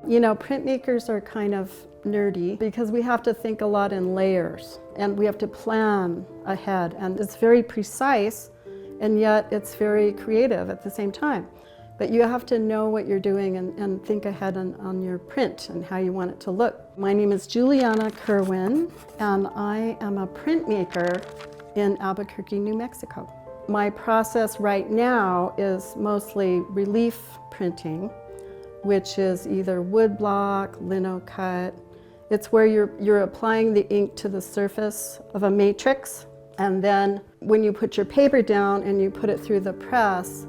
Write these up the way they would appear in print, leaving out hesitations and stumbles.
You know, printmakers are kind of nerdy because we have to think a lot in layers and we have to plan ahead, and it's very precise and yet it's very creative at the same time. But you have to know what you're doing and think ahead on your print and how you want it to look. My name is Julianna Kirwin and I am a printmaker in Albuquerque, New Mexico. My process right now is mostly relief printing, which is either wood block, lino cut. It's where you're applying the ink to the surface of a matrix, and then when you put your paper down and you put it through the press,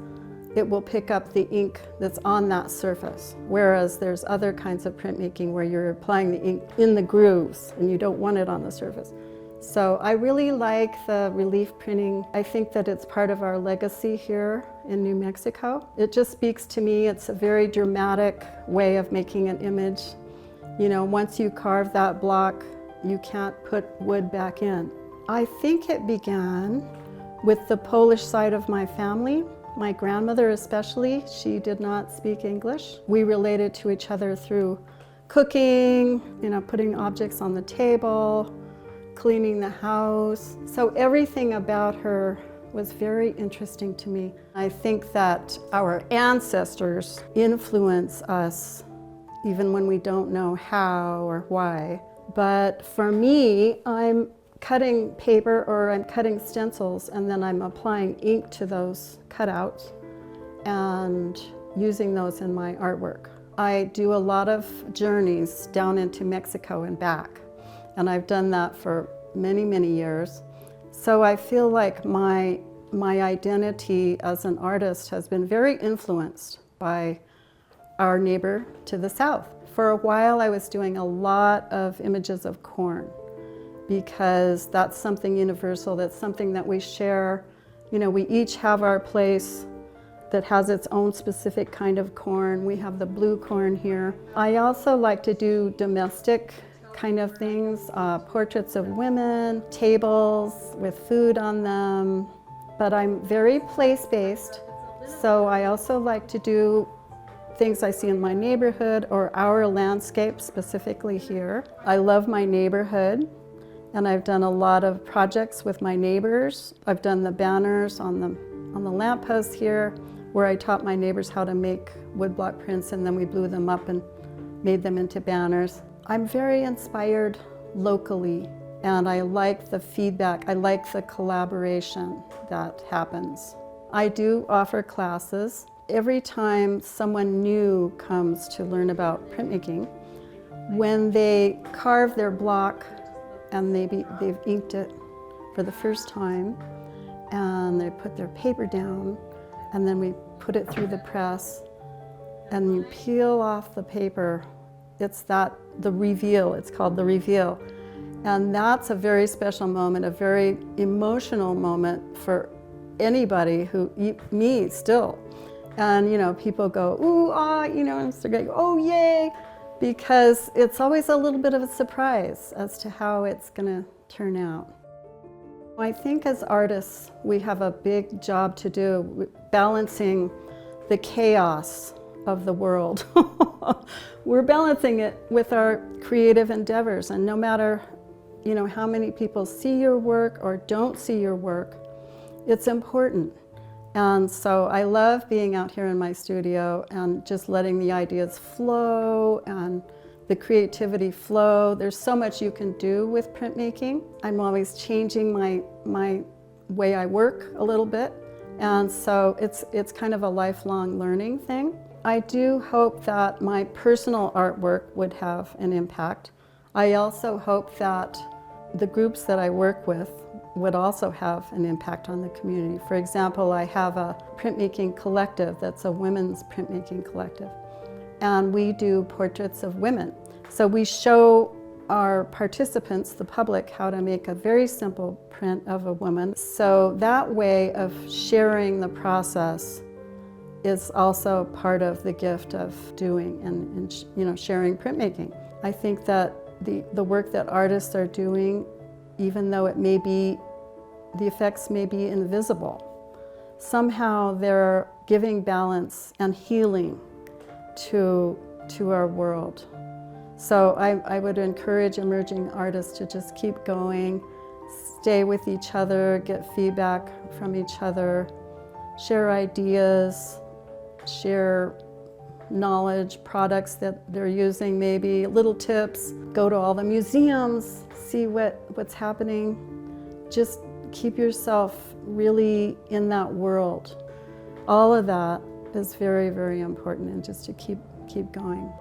it will pick up the ink that's on that surface. Whereas there's other kinds of printmaking where you're applying the ink in the grooves and you don't want it on the surface. So I really like the relief printing. I think that it's part of our legacy here in New Mexico. It just speaks to me. It's a very dramatic way of making an image. You know, once you carve that block, you can't put wood back in. I think it began with the Polish side of my family. My grandmother especially, she did not speak English. We related to each other through cooking, you know, putting objects on the table, cleaning the house. So everything about her was very interesting to me. I think that our ancestors influence us even when we don't know how or why. But for me, I'm cutting paper or I'm cutting stencils and then I'm applying ink to those cutouts and using those in my artwork. I do a lot of journeys down into Mexico and back, and I've done that for many, many years. So I feel like my identity as an artist has been very influenced by our neighbor to the south. For a while I was doing a lot of images of corn because that's something universal, that's something that we share. You know, we each have our place that has its own specific kind of corn. We have the blue corn here. I also like to do domestic kind of things, portraits of women, tables with food on them, but I'm very place-based. So I also like to do things I see in my neighborhood or our landscape, specifically here. I love my neighborhood, and I've done a lot of projects with my neighbors. I've done the banners on the lampposts here, where I taught my neighbors how to make woodblock prints, and then we blew them up and made them into banners. I'm very inspired locally, and I like the feedback. I like the collaboration that happens. I do offer classes. Every time someone new comes to learn about printmaking, when they carve their block and they've inked it for the first time, and they put their paper down, and then we put it through the press, and you peel off the paper. It's the reveal, it's called the reveal. And that's a very special moment, a very emotional moment for anybody me still. And you know, people go, ooh, ah, you know, and they're going, oh, yay, because it's always a little bit of a surprise as to how it's gonna turn out. I think as artists, we have a big job to do, balancing the chaos of the world. We're balancing it with our creative endeavors, and no matter, you know, how many people see your work or don't see your work, it's important. And so I love being out here in my studio and just letting the ideas flow and the creativity flow. There's so much you can do with printmaking. I'm always changing my way I work a little bit. And so it's kind of a lifelong learning thing. I do hope that my personal artwork would have an impact. I also hope that the groups that I work with would also have an impact on the community. For example, I have a printmaking collective that's a women's printmaking collective, and we do portraits of women. So we show our participants, the public, how to make a very simple print of a woman. So that way of sharing the process is also part of the gift of doing and you know, sharing printmaking. I think that the work that artists are doing, even though it may be, the effects may be invisible, somehow they're giving balance and healing to to our world. So I would encourage emerging artists to just keep going, stay with each other, get feedback from each other, share ideas, share knowledge, products that they're using, maybe little tips. Go to all the museums, see what's happening. Just keep yourself really in that world. All of that is very, very important, and just to keep going.